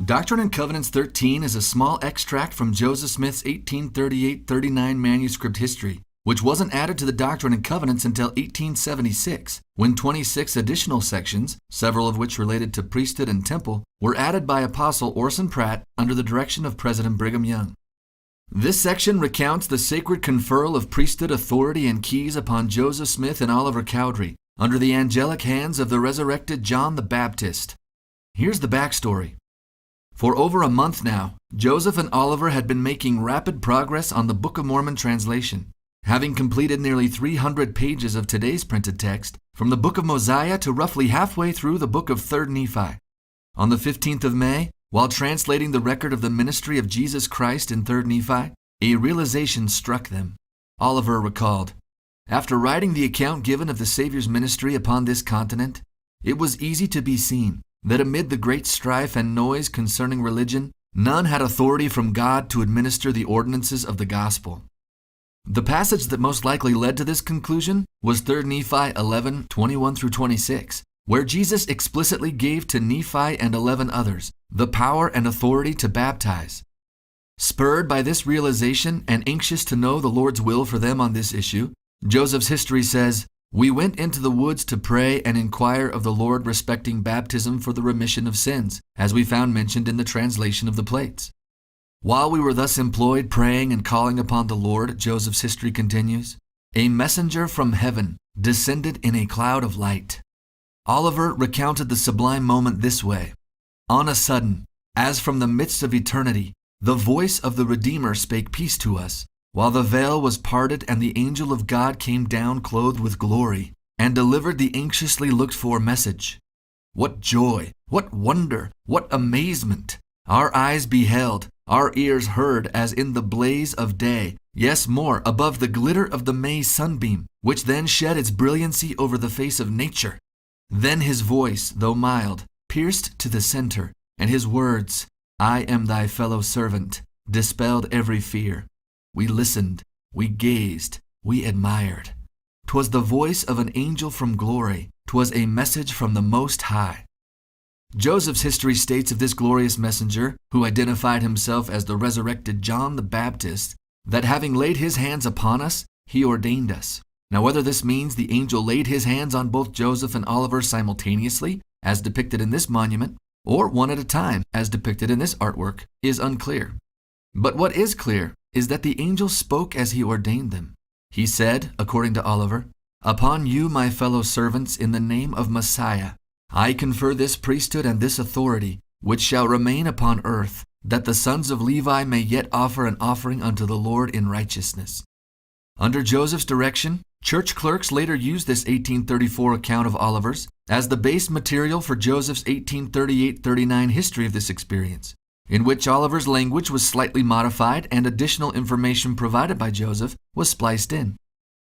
Doctrine and Covenants 13 is a small extract from Joseph Smith's 1838-39 manuscript history, which wasn't added to the Doctrine and Covenants until 1876, when 26 additional sections, several of which related to priesthood and temple, were added by Apostle Orson Pratt under the direction of President Brigham Young. This section recounts the sacred conferral of priesthood authority and keys upon Joseph Smith and Oliver Cowdery under the angelic hands of the resurrected John the Baptist. Here's the backstory. For over a month now, Joseph and Oliver had been making rapid progress on the Book of Mormon translation, having completed nearly 300 pages of today's printed text, from the Book of Mosiah to roughly halfway through the Book of 3rd Nephi. On the 15th of May, while translating the record of the ministry of Jesus Christ in 3rd Nephi, a realization struck them. Oliver recalled, "After writing the account given of the Savior's ministry upon this continent, it was easy to be seen that amid the great strife and noise concerning religion, none had authority from God to administer the ordinances of the gospel." The passage that most likely led to this conclusion was 3rd Nephi 11:21-26, where Jesus explicitly gave to Nephi and 11 others the power and authority to baptize. Spurred by this realization and anxious to know the Lord's will for them on this issue, Joseph's history says, "We went into the woods to pray and inquire of the Lord respecting baptism for the remission of sins, as we found mentioned in the translation of the plates. While we were thus employed praying and calling upon the Lord," Joseph's history continues, "a messenger from heaven descended in a cloud of light." Oliver recounted the sublime moment this way: "On a sudden, as from the midst of eternity, the voice of the Redeemer spake peace to us, while the veil was parted and the angel of God came down clothed with glory, and delivered the anxiously looked-for message. What joy, what wonder, what amazement! Our eyes beheld, our ears heard as in the blaze of day, yes, more, above the glitter of the May sunbeam, which then shed its brilliancy over the face of nature. Then his voice, though mild, pierced to the center, and his words, 'I am thy fellow servant,' dispelled every fear. We listened, we gazed, we admired. 'Twas the voice of an angel from glory, 'twas a message from the Most High." Joseph's history states of this glorious messenger, who identified himself as the resurrected John the Baptist, that having laid his hands upon us, he ordained us. Now, whether this means the angel laid his hands on both Joseph and Oliver simultaneously, as depicted in this monument, or one at a time, as depicted in this artwork, is unclear. But what is clear is that the angel spoke as he ordained them. He said, according to Oliver, "Upon you, my fellow servants, in the name of Messiah, I confer this priesthood and this authority, which shall remain upon earth, that the sons of Levi may yet offer an offering unto the Lord in righteousness." Under Joseph's direction, church clerks later used this 1834 account of Oliver's as the base material for Joseph's 1838-39 history of this experience, in which Oliver's language was slightly modified and additional information provided by Joseph was spliced in.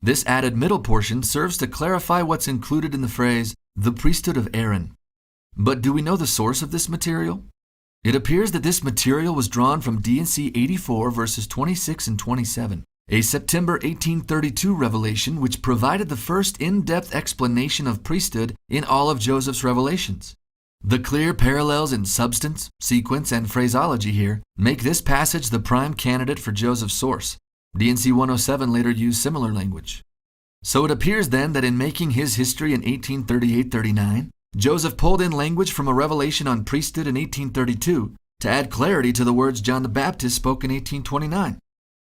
This added middle portion serves to clarify what's included in the phrase, "the priesthood of Aaron." But do we know the source of this material? It appears that this material was drawn from D&C 84 verses 26 and 27, a September 1832 revelation which provided the first in-depth explanation of priesthood in all of Joseph's revelations. The clear parallels in substance, sequence, and phraseology here make this passage the prime candidate for Joseph's source. D&C 107 later used similar language. So it appears then that in making his history in 1838-39, Joseph pulled in language from a revelation on priesthood in 1832 to add clarity to the words John the Baptist spoke in 1829.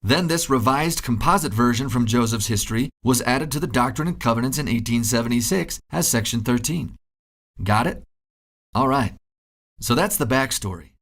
Then this revised composite version from Joseph's history was added to the Doctrine and Covenants in 1876 as Section 13. Got it? All right. So that's the backstory.